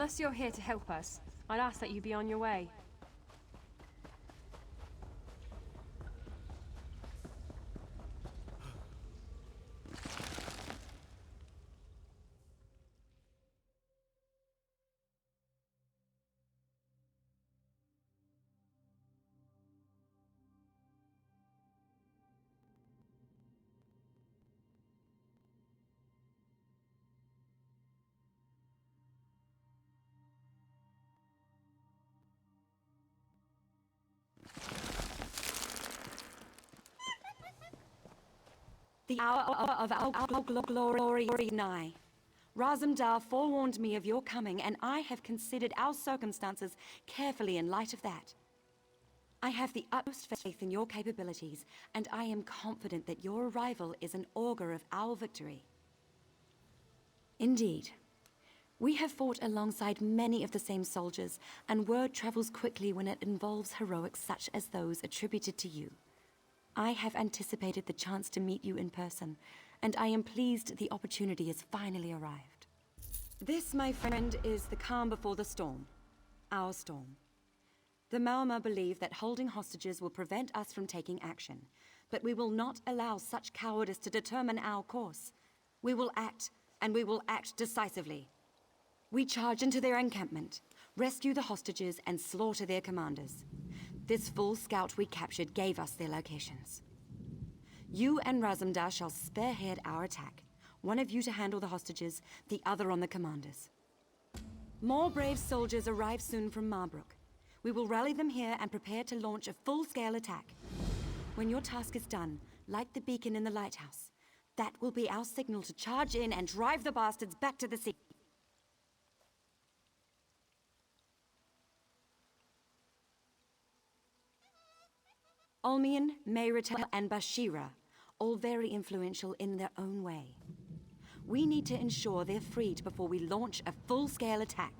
Unless you're here to help us, I'd ask that you be on your way. The hour of our glory nigh. Razumdar forewarned me of your coming, and I have considered our circumstances carefully in light of that. I have the utmost faith in your capabilities, and I am confident that your arrival is an augur of our victory. Indeed. We have fought alongside many of the same soldiers, and word travels quickly when it involves heroics such as those attributed to you. I have anticipated the chance to meet you in person, and I am pleased the opportunity has finally arrived. This, my friend, is the calm before the storm. Our storm. The Maorma believe that holding hostages will prevent us from taking action, but we will not allow such cowardice to determine our course. We will act, and we will act decisively. We charge into their encampment, rescue the hostages, and slaughter their commanders. This full scout we captured gave us their locations. You and Razumdar shall spearhead our attack. One of you to handle the hostages, the other on the commanders. More brave soldiers arrive soon from Marbrook. We will rally them here and prepare to launch a full-scale attack. When your task is done, light the beacon in the lighthouse. That will be our signal to charge in and drive the bastards back to the sea. Olmian, Mayritel, and Bashira, all very influential in their own way. We need to ensure they're freed before we launch a full-scale attack.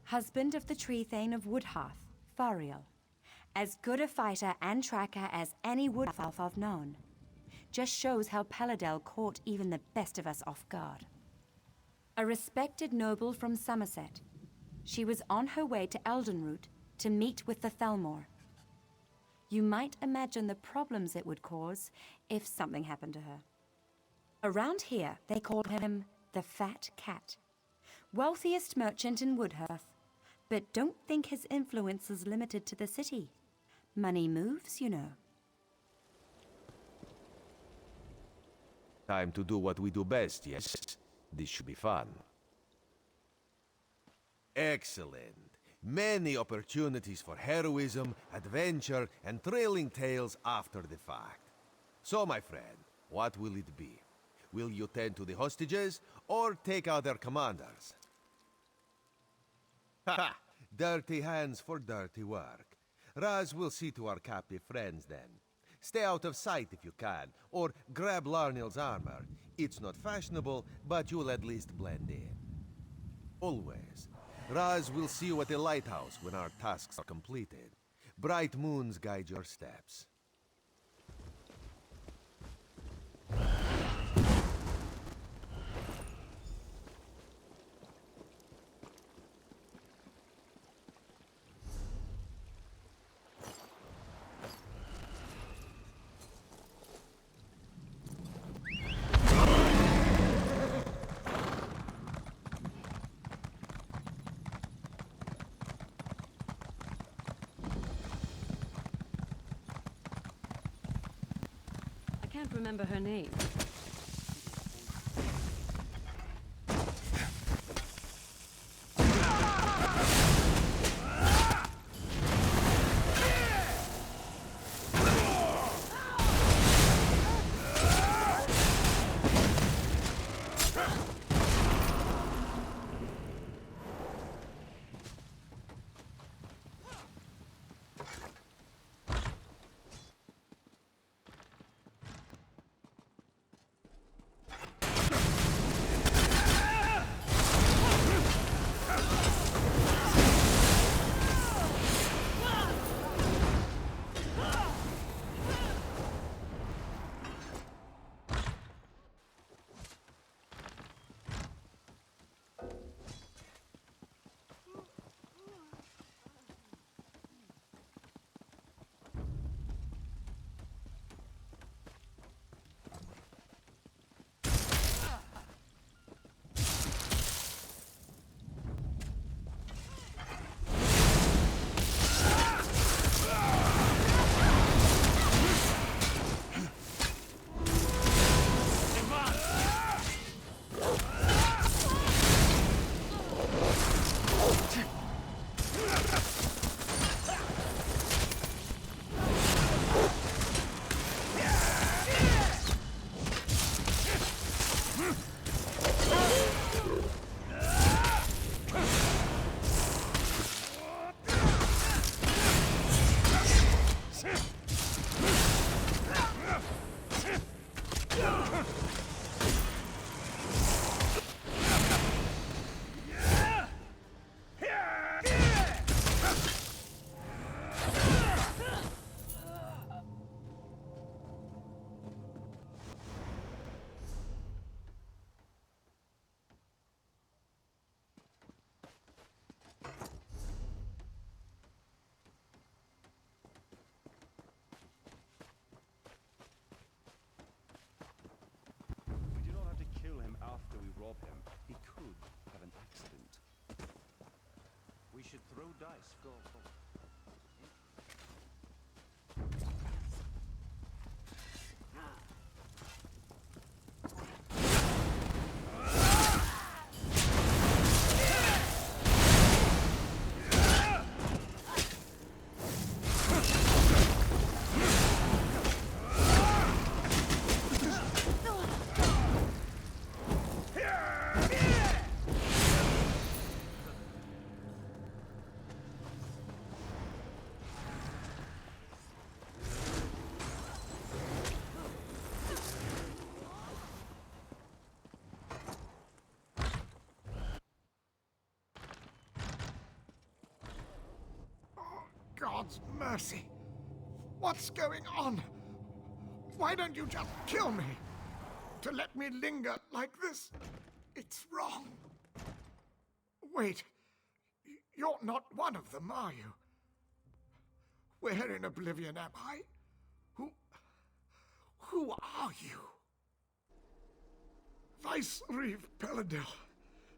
Husband of the Tree Thane of Woodhearth, Fariel. As good a fighter and tracker as any Woodhearth I've known. Just shows how Paladel caught even the best of us off guard. A respected noble from Somerset. She was on her way to Eldenroot to meet with the Thalmor. You might imagine the problems it would cause if something happened to her. Around here, they call him the Fat Cat. Wealthiest merchant in Woodhearth, but don't think his influence is limited to the city. Money moves, you know. Time to do what we do best, yes? This should be fun. Excellent. Many opportunities for heroism, adventure, and thrilling tales after the fact. So, my friend, what will it be? Will you tend to the hostages, or take out their commanders? Ha! Dirty hands for dirty work. Raz will see to our captive friends then. Stay out of sight if you can, or grab Larnil's armor. It's not fashionable, but you'll at least blend in. Always. Raz will see you at the lighthouse when our tasks are completed. Bright moons guide your steps. I can't remember her name. rob him, he could have an accident. We should throw dice. Go. God's mercy. What's going on? Why don't you just kill me? To let me linger like this, it's wrong. Wait, you're not one of them, are you? Where in oblivion am I? Who are you? Vice-Reeve Peladil,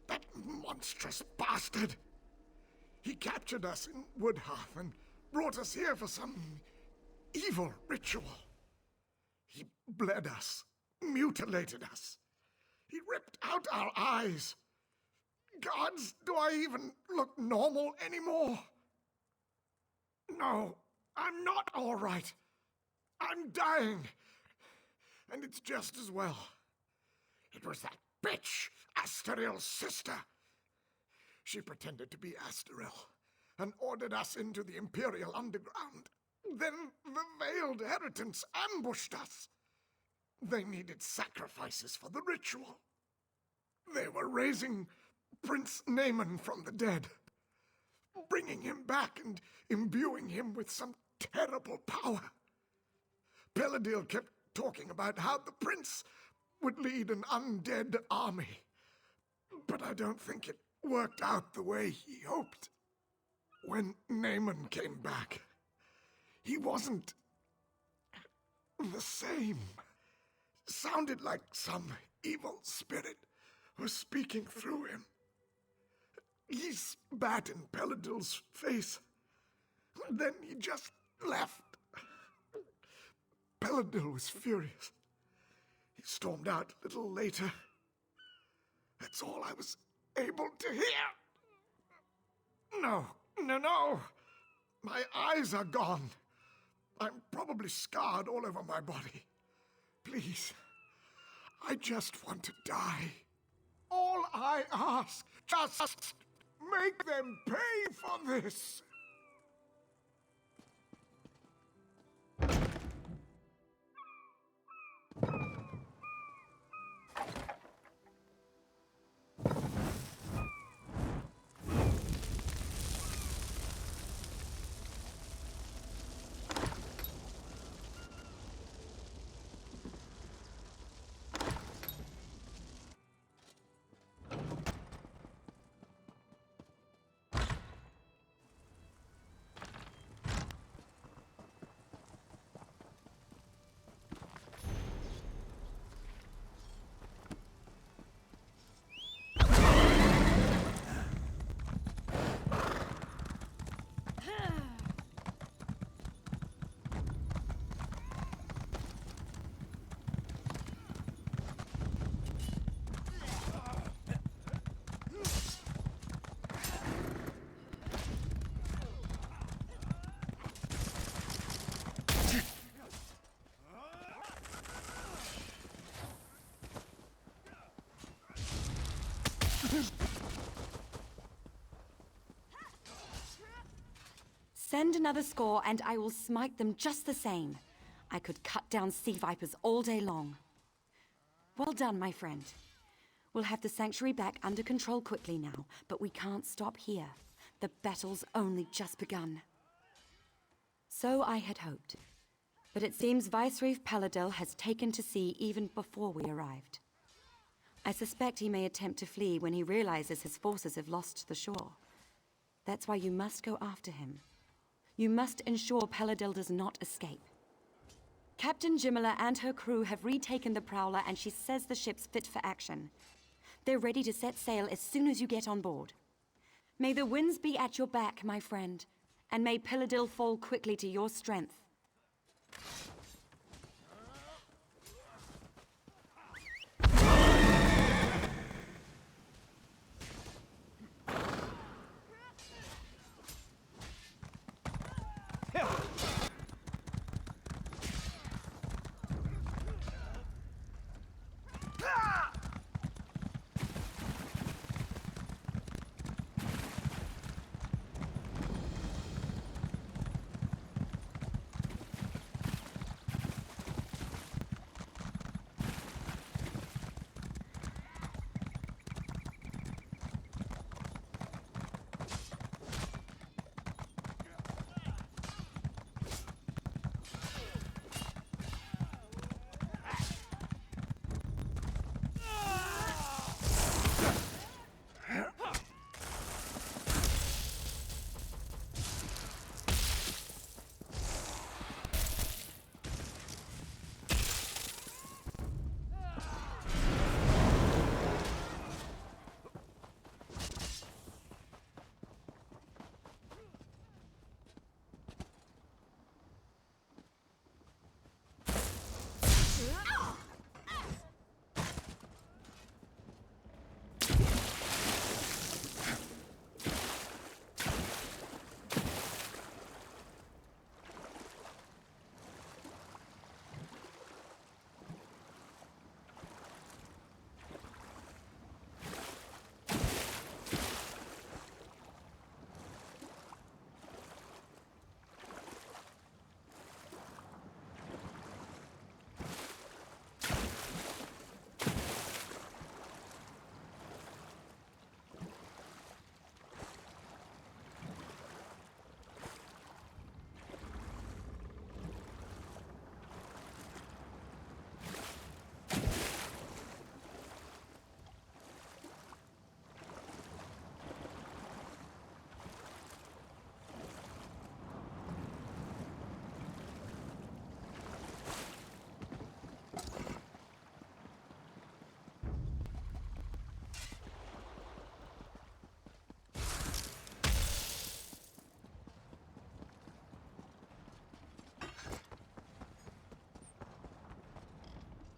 that monstrous bastard. He captured us in Woodhearth and brought us here for some evil ritual. He bled us, mutilated us. He ripped out our eyes. Gods, do I even look normal anymore? No, I'm not all right. I'm dying. And it's just as well. It was that bitch, Asteril's sister. She pretended to be Asteril and ordered us into the Imperial Underground. Then the Veiled Heritants ambushed us. They needed sacrifices for the ritual. They were raising Prince Naaman from the dead, bringing him back and imbuing him with some terrible power. Peladil kept talking about how the prince would lead an undead army, but I don't think it worked out the way he hoped. When Naaman came back, he wasn't the same. Sounded like some evil spirit was speaking through him. He spat in Peladil's face. Then he just left. Peladil was furious. He stormed out a little later. That's all I was able to hear. No. My eyes are gone. I'm probably scarred all over my body. Please, I just want to die. All I ask, just make them pay for this. Send another score and I will smite them just the same. I could cut down sea vipers all day long. Well done, my friend. We'll have the sanctuary back under control quickly now, but we can't stop here. The battle's only just begun. So I had hoped. But it seems Vice-Reeve Peladil has taken to sea even before we arrived. I suspect he may attempt to flee when he realizes his forces have lost the shore. That's why you must go after him. You must ensure Peladil does not escape. Captain Jimala and her crew have retaken the Prowler and she says the ship's fit for action. They're ready to set sail as soon as you get on board. May the winds be at your back, my friend, and may Piladil fall quickly to your strength.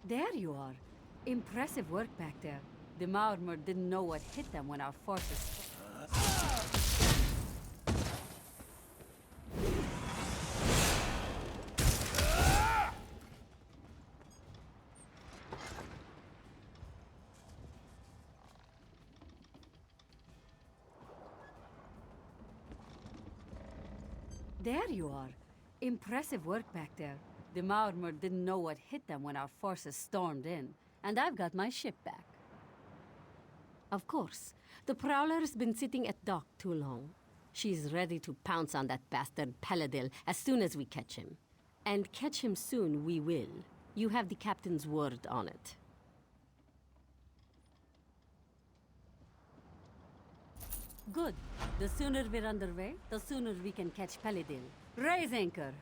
There you are. Impressive work back there. The Marmor didn't know what hit them when our forces... There you are. Impressive work back there. The Marmor didn't know what hit them when our forces stormed in, and I've got my ship back. Of course, the Prowler's been sitting at dock too long. She's ready to pounce on that bastard Paladil as soon as we catch him. And catch him soon we will. You have the captain's word on it. Good. The sooner we're underway, the sooner we can catch Paladil. Raise anchor!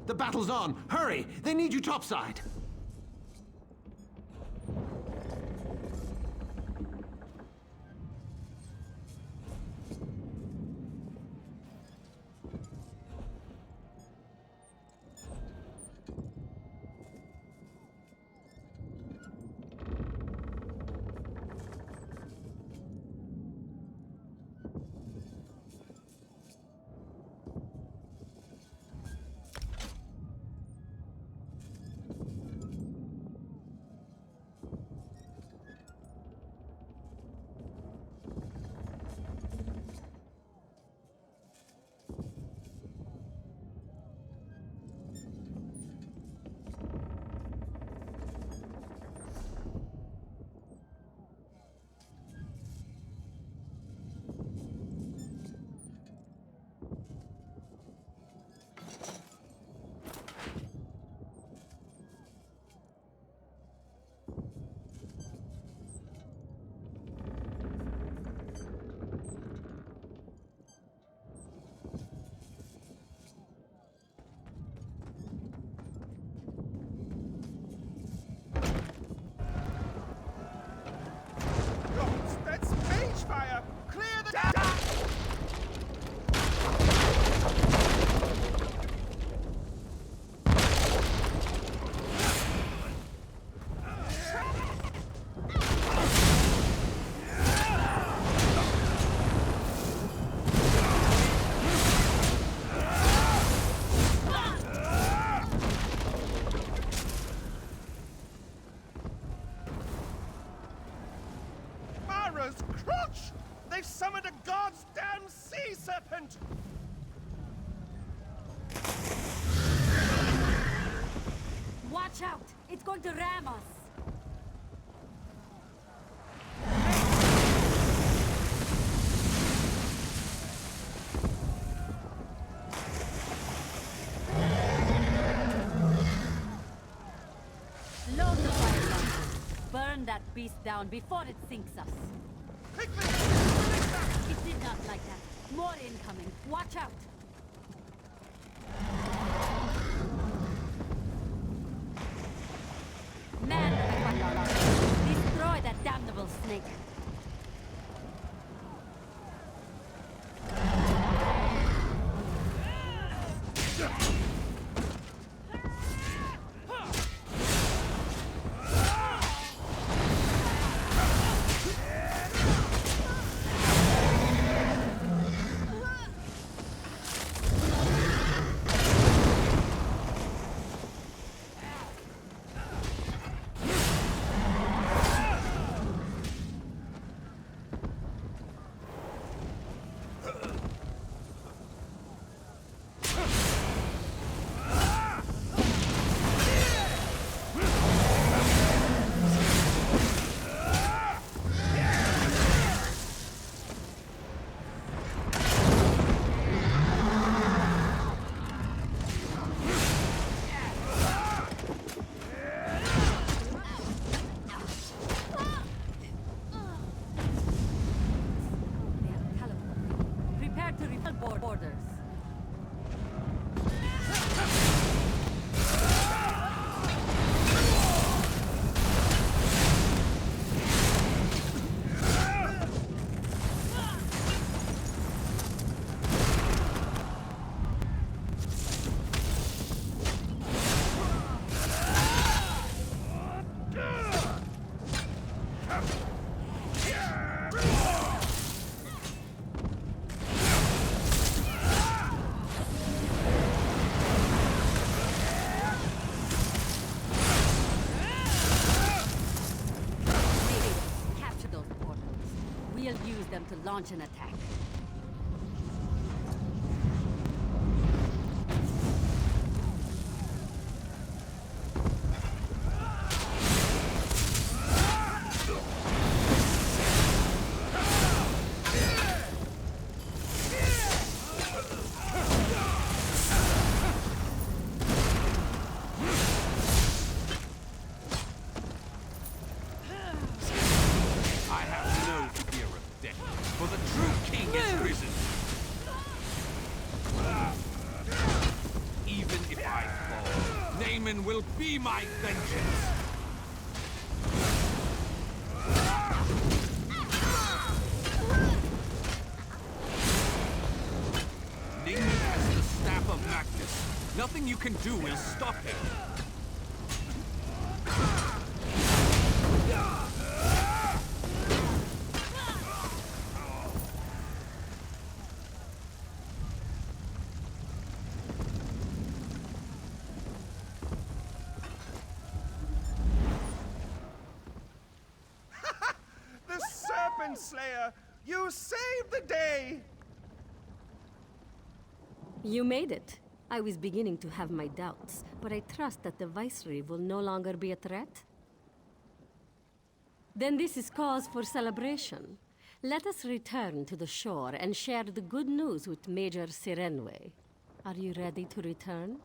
The battle's on! Hurry! They need you topside! murderers! Crouch! They've summoned a god's damn sea serpent! Watch out! It's going to ram us! Load the fire launchers. Burn that beast down before it sinks us. Quickly! It did not like that. More incoming. Watch out! Man the fire launchers. Destroy that damnable snake. Borders. Use them to launch an attack. For the true king is risen. Even if I fall, Naaman will be my vengeance. Naaman has the staff of Magnus. Nothing you can do will stop him. Slayer, you saved the day! You made it. I was beginning to have my doubts, but I trust that the Viceroy will no longer be a threat. Then this is cause for celebration. Let us return to the shore and share the good news with Major Sirenwe. Are you ready to return?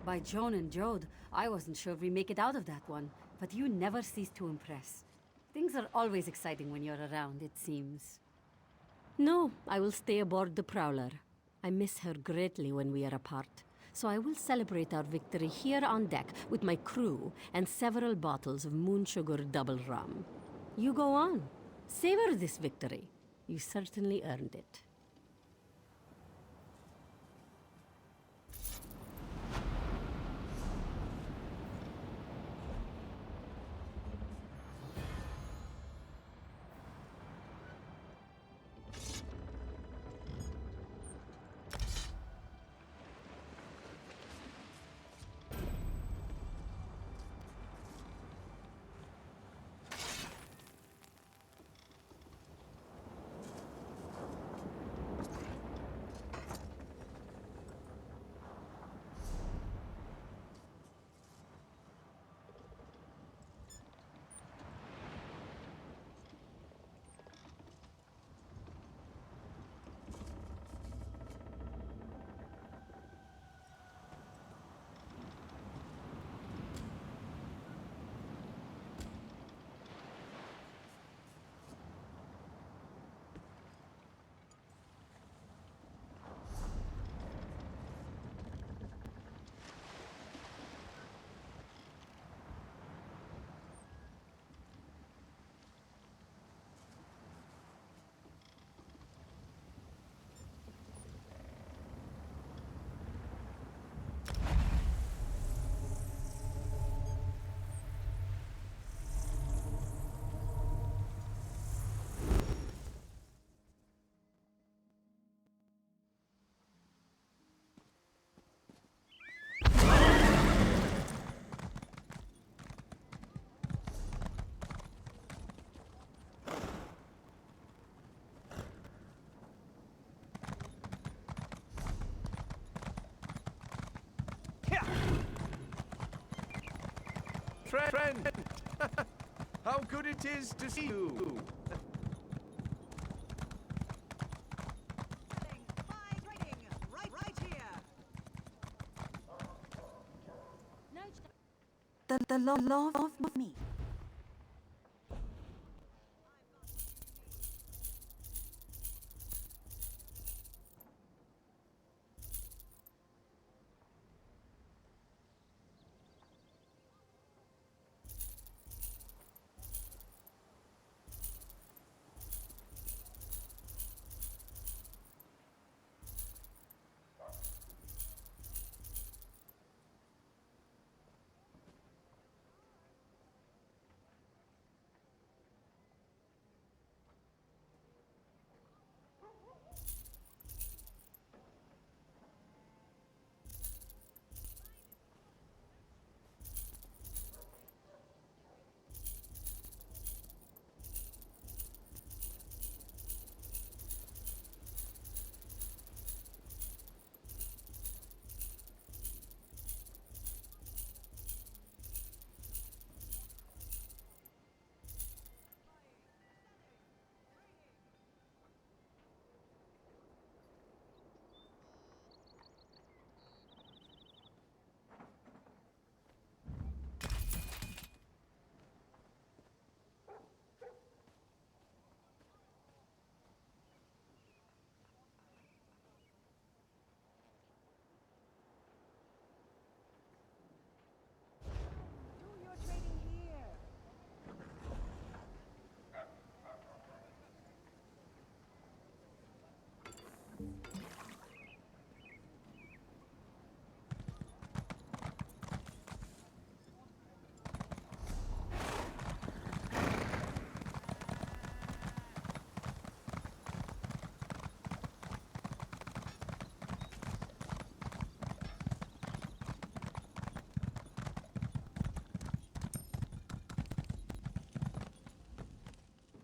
By Joan and Jode, I wasn't sure if we make it out of that one, but you never cease to impress. Things are always exciting when you're around, it seems. No, I will stay aboard the Prowler. I miss her greatly when we are apart. So I will celebrate our victory here on deck with my crew and several bottles of moon sugar double rum. You go on. Savor this victory. You certainly earned it. Friend! How good it is to see you! The love of me.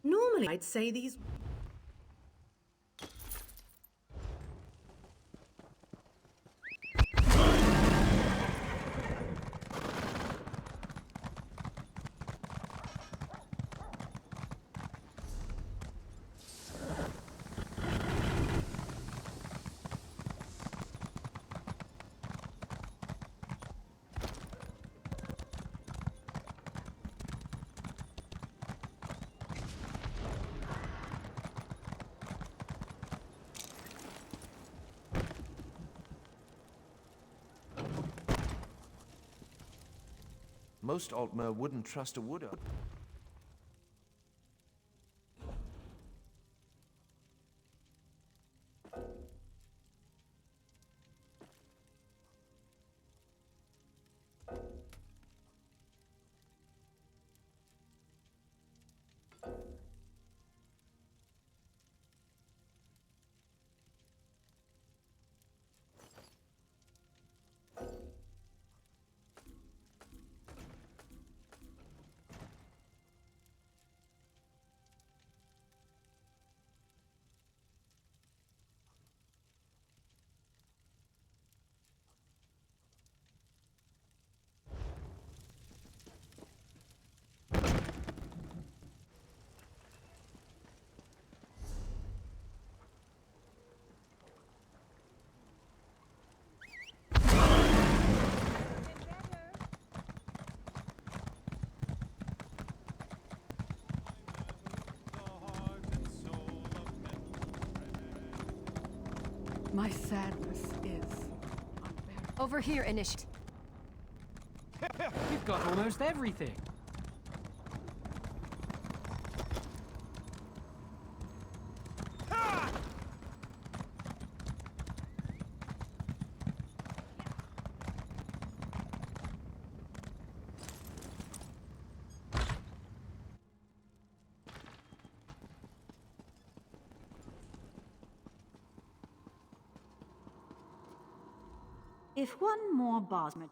Normally, I'd say these... Most Altmer wouldn't trust a wood elf. My sadness is Over here, Initiate. You've got almost everything. If one more basmet.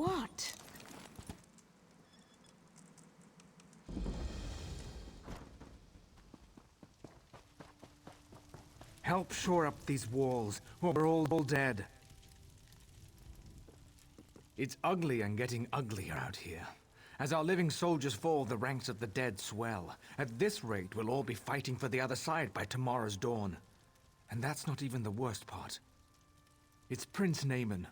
What? Help shore up these walls, or we're all dead. It's ugly and getting uglier out here. As our living soldiers fall, the ranks of the dead swell. At this rate, we'll all be fighting for the other side by tomorrow's dawn. And that's not even the worst part. It's Prince Naaman.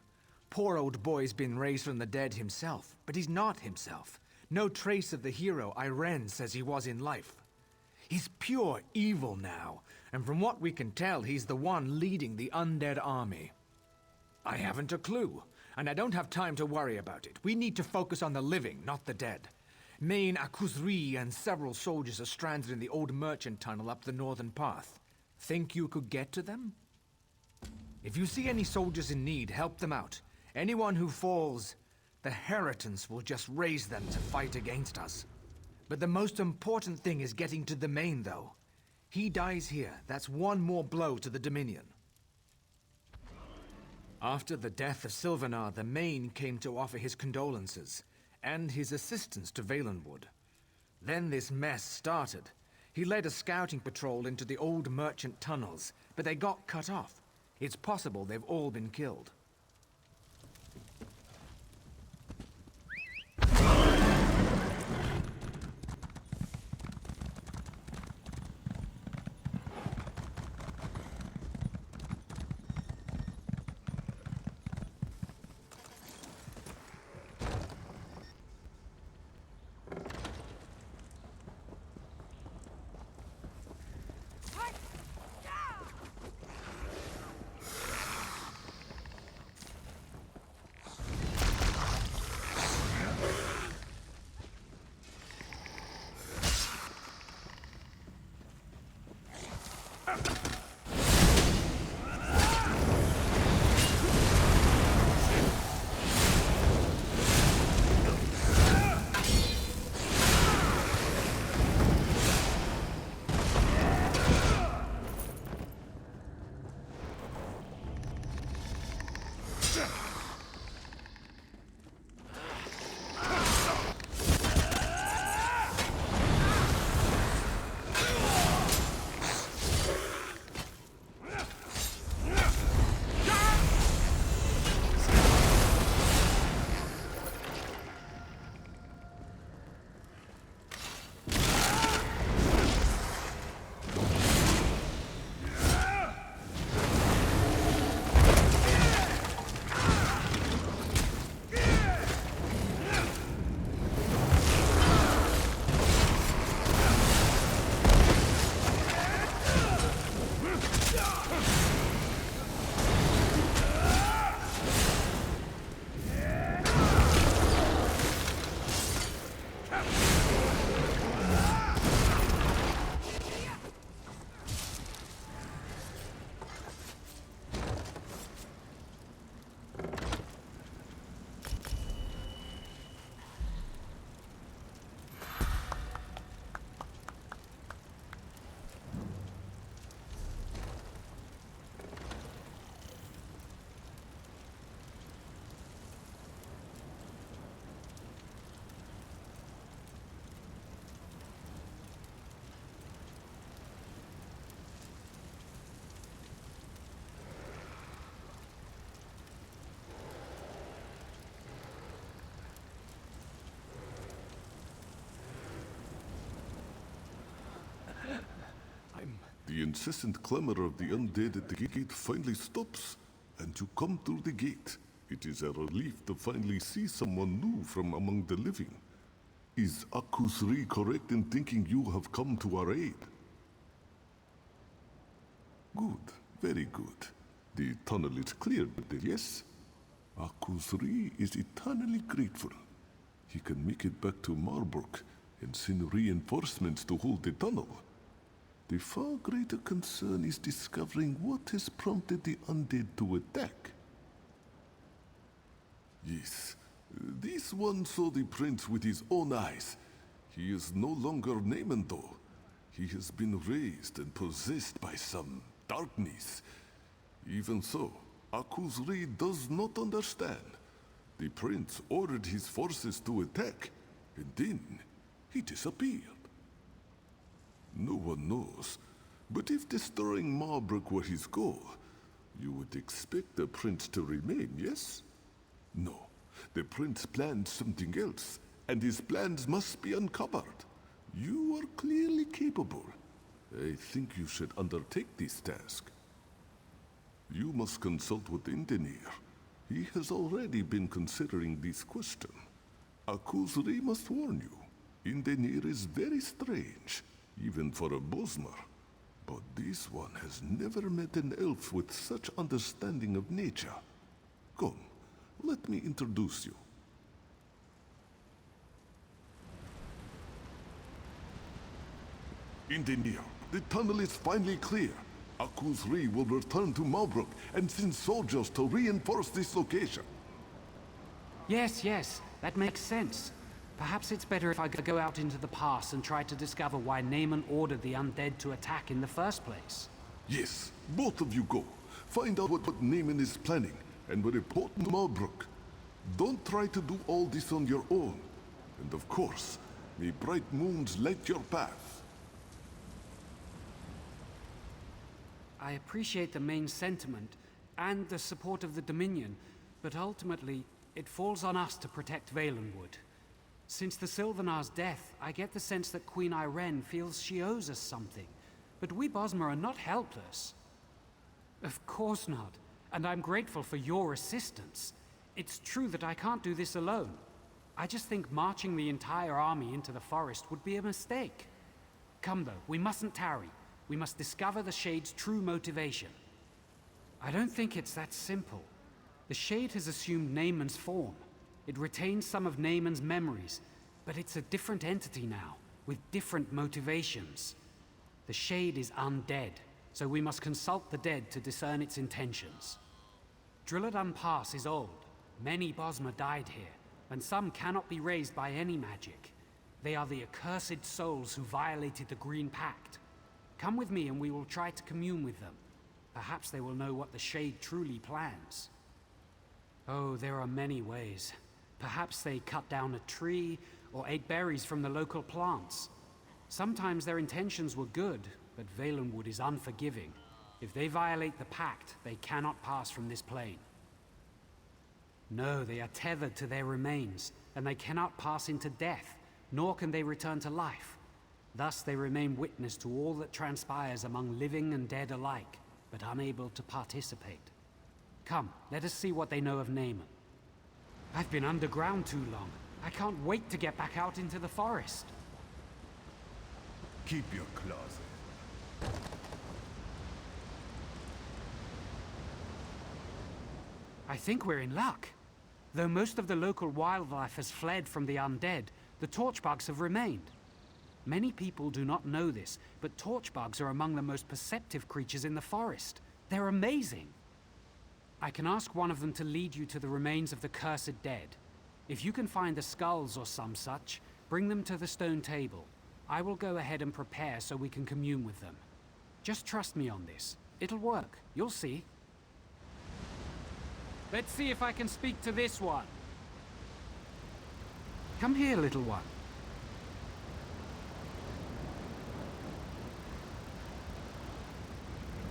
Poor old boy's been raised from the dead himself, but he's not himself. No trace of the hero Irene says he was in life. He's pure evil now, and from what we can tell, he's the one leading the undead army. I haven't a clue, and I don't have time to worry about it. We need to focus on the living, not the dead. Main Akuzri and several soldiers are stranded in the old merchant tunnel up the northern path. Think you could get to them? If you see any soldiers in need, help them out. Anyone who falls, the Heritans will just raise them to fight against us. But the most important thing is getting to the main, though. He dies here. That's one more blow to the Dominion. After the death of Sylvanar, the Main came to offer his condolences and his assistance to Valenwood. Then this mess started. He led a scouting patrol into the old merchant tunnels, but they got cut off. It's possible they've all been killed. The incessant clamor of the undead at the gate finally stops, and you come through the gate. It is a relief to finally see someone new from among the living. Is Akuzri correct in thinking you have come to our aid? Good, very good. The tunnel is cleared, yes? Akuzri is eternally grateful. He can make it back to Marburg and send reinforcements to hold the tunnel. The far greater concern is discovering what has prompted the undead to attack. Yes, this one saw the prince with his own eyes. He is no longer Naaman, though. He has been raised and possessed by some darkness. Even so, Akuzri does not understand. The prince ordered his forces to attack, and then he disappeared. No one knows, but if destroying Marburg were his goal, you would expect the prince to remain, yes? No, the prince planned something else, and his plans must be uncovered. You are clearly capable. I think you should undertake this task. You must consult with Indenir. He has already been considering this question. Akuzri must warn you. Indenir is very strange, even for a Bosmer. But this one has never met an elf with such understanding of nature. Come, let me introduce you. Indenir, the tunnel is finally clear. Akuzri will return to Malbruk and send soldiers to reinforce this location. Yes, that makes sense. Perhaps it's better if I go out into the pass and try to discover why Naaman ordered the undead to attack in the first place. Yes, both of you go. Find out what Naaman is planning, and report to Malbruk. Don't try to do all this on your own. And of course, may bright moons light your path. I appreciate the main sentiment and the support of the Dominion, but ultimately, it falls on us to protect Valenwood. Since the Sylvanar's death, I get the sense that Queen Irene feels she owes us something. But we Bosmer are not helpless. Of course not, and I'm grateful for your assistance. It's true that I can't do this alone. I just think marching the entire army into the forest would be a mistake. Come though, we mustn't tarry. We must discover the Shade's true motivation. I don't think it's that simple. The Shade has assumed Naaman's form. It retains some of Naaman's memories, but it's a different entity now, with different motivations. The Shade is undead, so we must consult the dead to discern its intentions. Drilladun Pass is old. Many Bosmer died here, and some cannot be raised by any magic. They are the accursed souls who violated the Green Pact. Come with me and we will try to commune with them. Perhaps they will know what the Shade truly plans. Oh, there are many ways. Perhaps they cut down a tree or ate berries from the local plants. Sometimes their intentions were good, but Valenwood is unforgiving. If they violate the pact, they cannot pass from this plane. No, they are tethered to their remains, and they cannot pass into death, nor can they return to life. Thus they remain witness to all that transpires among living and dead alike, but unable to participate. Come, let us see what they know of Naaman. I've been underground too long. I can't wait to get back out into the forest. Keep your claws in. I think we're in luck. Though most of the local wildlife has fled from the undead, the torchbugs have remained. Many people do not know this, but torchbugs are among the most perceptive creatures in the forest. They're amazing. I can ask one of them to lead you to the remains of the cursed dead. If you can find the skulls or some such, bring them to the stone table. I will go ahead and prepare so we can commune with them. Just trust me on this. It'll work. You'll see. Let's see if I can speak to this one. Come here, little one.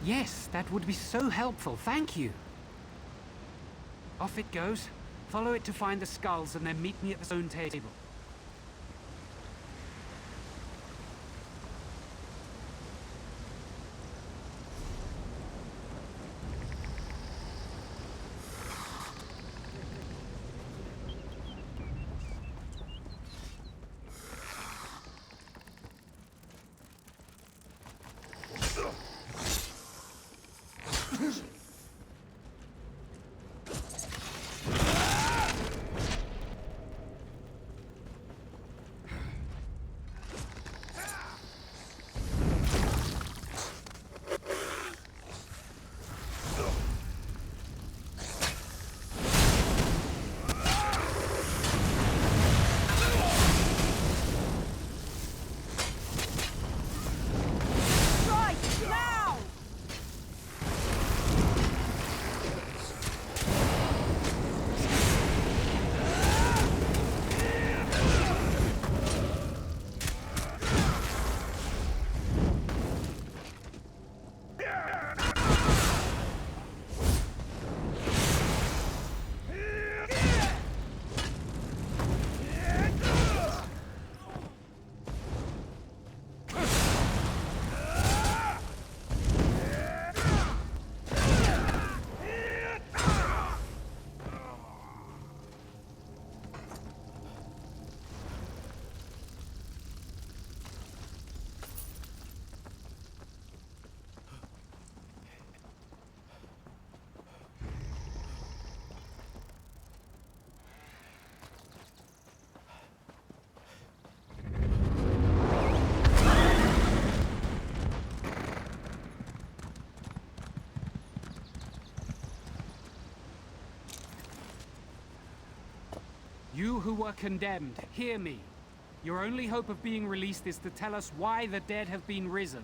Yes, that would be so helpful. Thank you. Off it goes. Follow it to find the skulls and then meet me at the stone table. You who were condemned, hear me. Your only hope of being released is to tell us why the dead have been risen.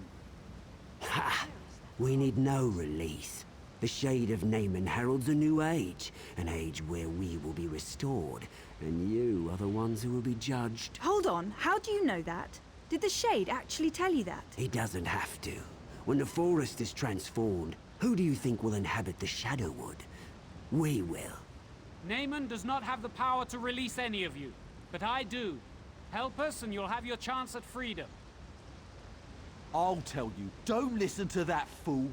Ha! We need no release. The Shade of Naaman heralds a new age, an age where we will be restored, and you are the ones who will be judged. Hold on, how do you know that? Did the Shade actually tell you that? He doesn't have to. When the forest is transformed, who do you think will inhabit the Shadowwood? We will. Naaman does not have the power to release any of you, but I do. Help us and you'll have your chance at freedom. I'll tell you, don't listen to that fool.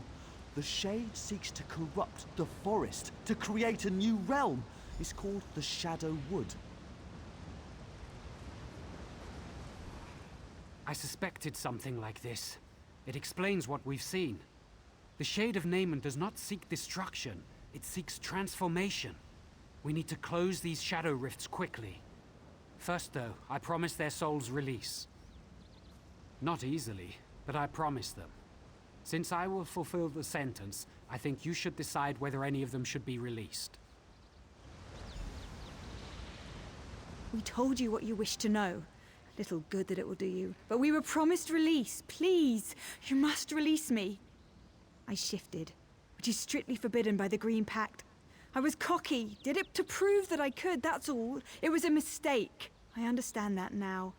The Shade seeks to corrupt the forest, to create a new realm. It's called the Shadow Wood. I suspected something like this. It explains what we've seen. The Shade of Naaman does not seek destruction, it seeks transformation. We need to close these shadow rifts quickly. First though, I promise their souls release. Not easily, but I promise them. Since I will fulfill the sentence, I think you should decide whether any of them should be released. We told you what you wished to know. Little good that it will do you. But we were promised release. Please, you must release me. I shifted, which is strictly forbidden by the Green Pact. I was cocky, did it to prove that I could, that's all. It was a mistake. I understand that now.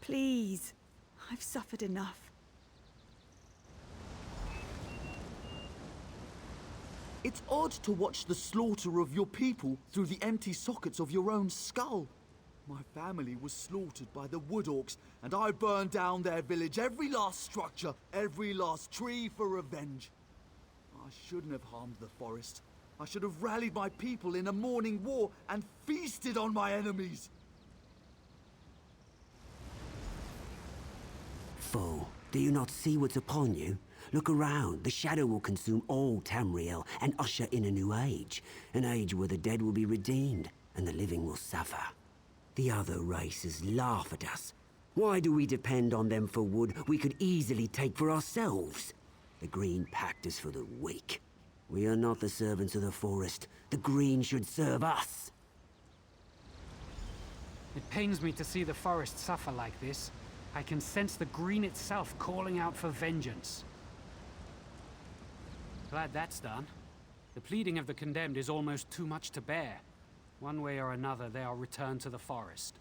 Please, I've suffered enough. It's odd to watch the slaughter of your people through the empty sockets of your own skull. My family was slaughtered by the Wood Orcs, and I burned down their village, every last structure, every last tree for revenge. I shouldn't have harmed the forest. I should have rallied my people in a morning war and feasted on my enemies. Fool, do you not see what's upon you? Look around. The shadow will consume all Tamriel and usher in a new age. An age where the dead will be redeemed and the living will suffer. The other races laugh at us. Why do we depend on them for wood we could easily take for ourselves? The Green Pact is for the weak. We are not the servants of the forest. The Green should serve us. It pains me to see the forest suffer like this. I can sense the Green itself calling out for vengeance. Glad that's done. The pleading of the condemned is almost too much to bear. One way or another, they are returned to the forest.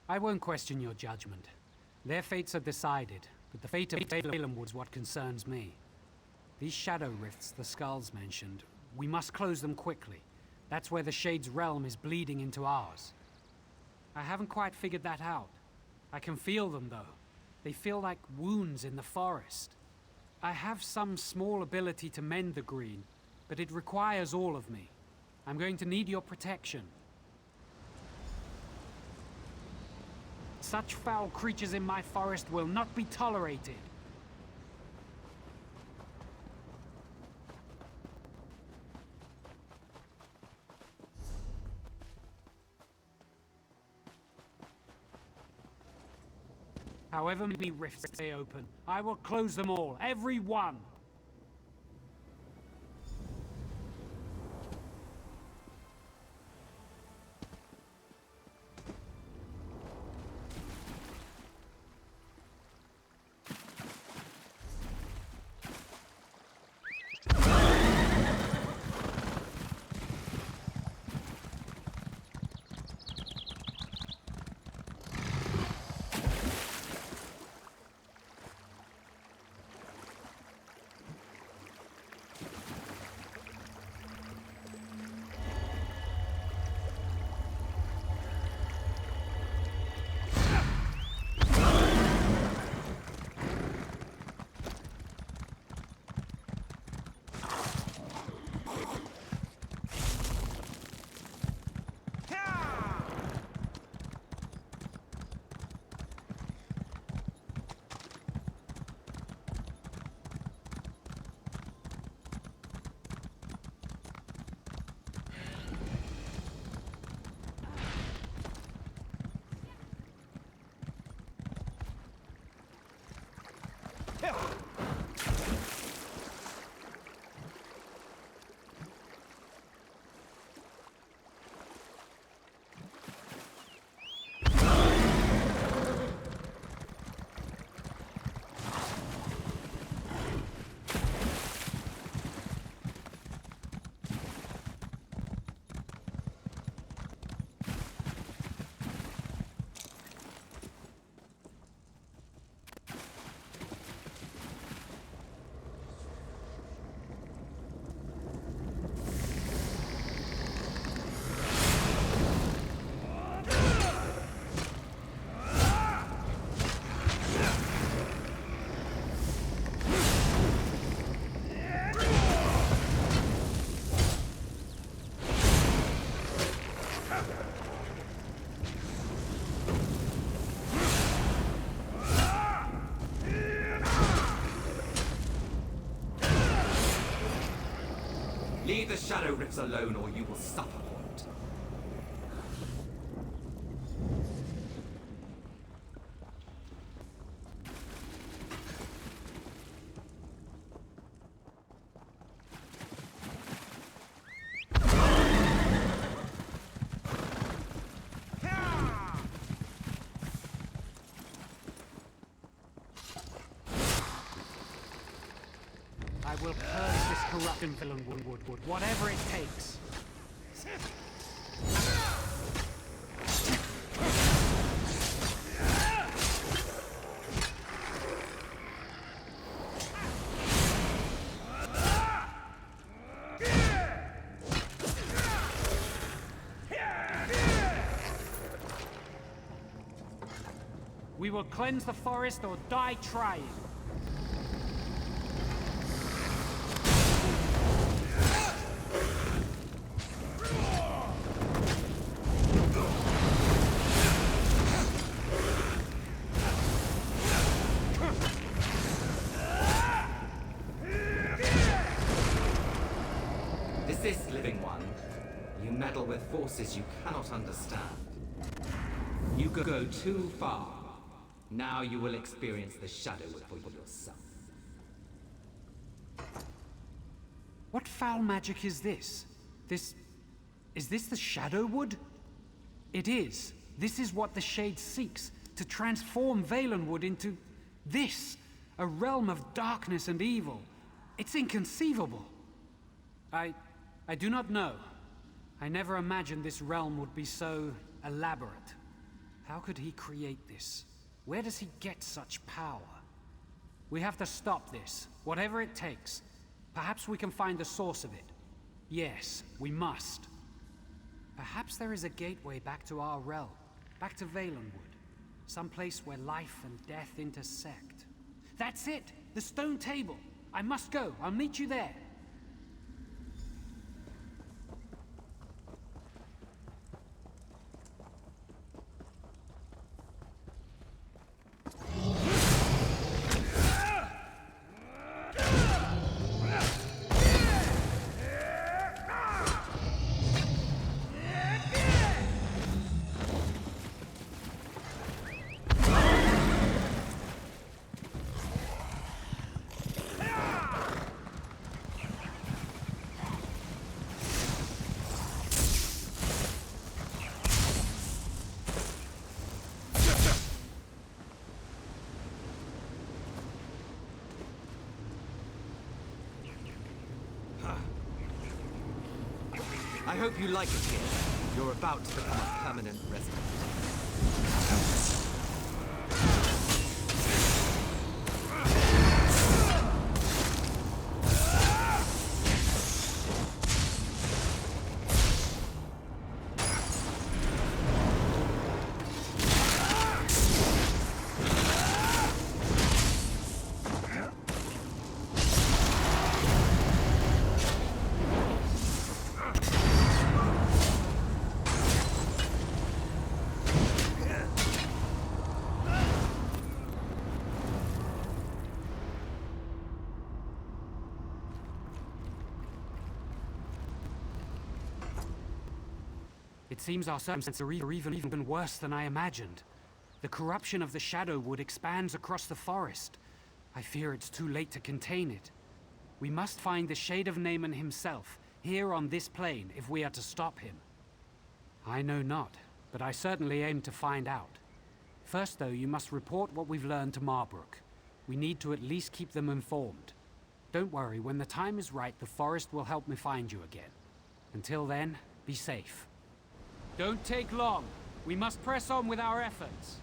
I won't question your judgment. Their fates are decided, but the fate of Valenwood's what concerns me. These shadow rifts the skulls mentioned, we must close them quickly. That's where the Shade's realm is bleeding into ours. I haven't quite figured that out. I can feel them, though. They feel like wounds in the forest. I have some small ability to mend the Green, but it requires all of me. I'm going to need your protection. Such foul creatures in my forest will not be tolerated. However many rifts they open, I will close them all, every one. Leave the Shadow Rifts alone or you will suffer for it. I will curse this corrupting villain wood, whatever it takes. We will cleanse the forest or die trying. Desist, living one. You meddle with forces you cannot understand. You go too far. Now you will experience the Shadow for yourself. What foul magic is this? Is this the Shadow Wood? It is. This is what the Shade seeks, to transform Valenwood into this, a realm of darkness and evil. It's inconceivable. I do not know. I never imagined this realm would be so elaborate. How could he create this? Where does he get such power? We have to stop this, whatever it takes. Perhaps we can find the source of it. Yes, we must. Perhaps there is a gateway back to our realm, back to Valenwood. Some place where life and death intersect. That's it! The stone table! I must go. I'll meet you there. I hope you like it here. You're about to become a permanent resident. It seems our circumstances are even worse than I imagined. The corruption of the Shadowwood expands across the forest. I fear it's too late to contain it. We must find the Shade of Naaman himself, here on this plane, if we are to stop him. I know not, but I certainly aim to find out. First, though, you must report what we've learned to Marbrook. We need to at least keep them informed. Don't worry, when the time is right, the forest will help me find you again. Until then, be safe. Don't take long. We must press on with our efforts.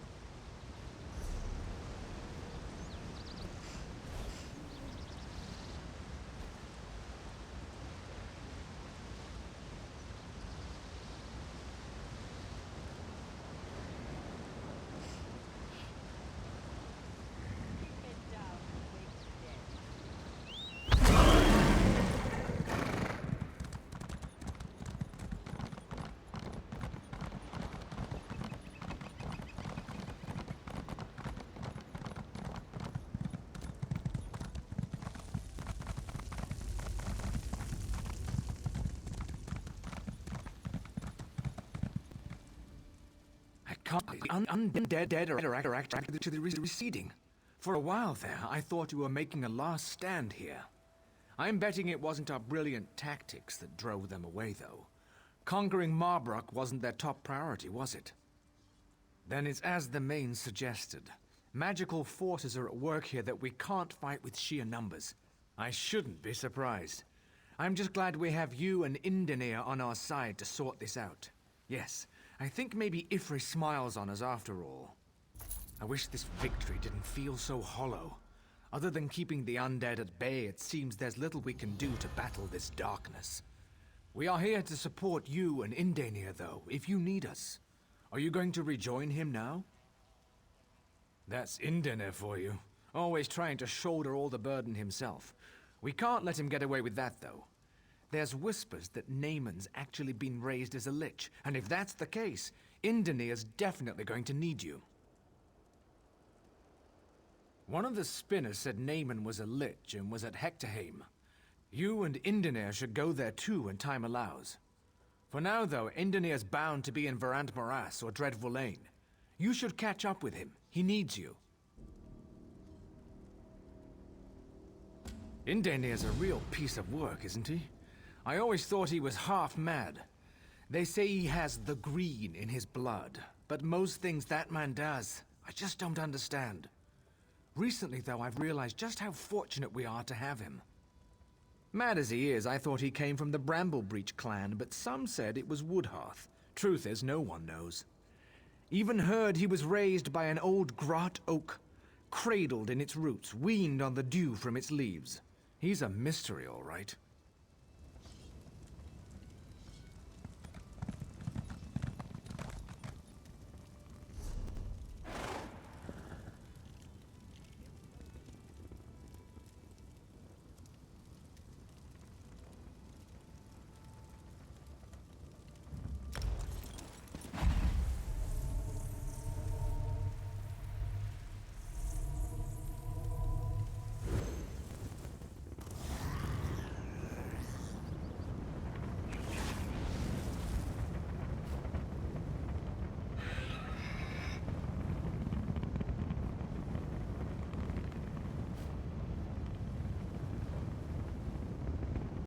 Undead are attracted to the receding. For a while there, I thought you were making a last stand here. I'm betting it wasn't our brilliant tactics that drove them away, though. Conquering Marbrook wasn't their top priority, was it? Then it's as the main suggested. Magical forces are at work here that we can't fight with sheer numbers. I shouldn't be surprised. I'm just glad we have you and Indenir on our side to sort this out. Yes, I think maybe Ifri smiles on us after all. I wish this victory didn't feel so hollow. Other than keeping the undead at bay, it seems there's little we can do to battle this darkness. We are here to support you and Indenir, though, if you need us. Are you going to rejoin him now? That's Indenir for you. Always trying to shoulder all the burden himself. We can't let him get away with that, though. There's whispers that Naaman's actually been raised as a lich, and if that's the case, Indenir's definitely going to need you. One of the spinners said Naaman was a lich and was at Hectorheim. You and Indenir should go there too when time allows. For now, though, Indenir's bound to be in Verant Morass or Dreadful Lane. You should catch up with him. He needs you. Indenir's a real piece of work, isn't he? I always thought he was half mad. They say he has the green in his blood, but most things that man does, I just don't understand. Recently, though, I've realized just how fortunate we are to have him. Mad as he is, I thought he came from the Bramblebreach clan, but some said it was Woodhearth. Truth is, no one knows. Even heard he was raised by an old grot oak, cradled in its roots, weaned on the dew from its leaves. He's a mystery, all right.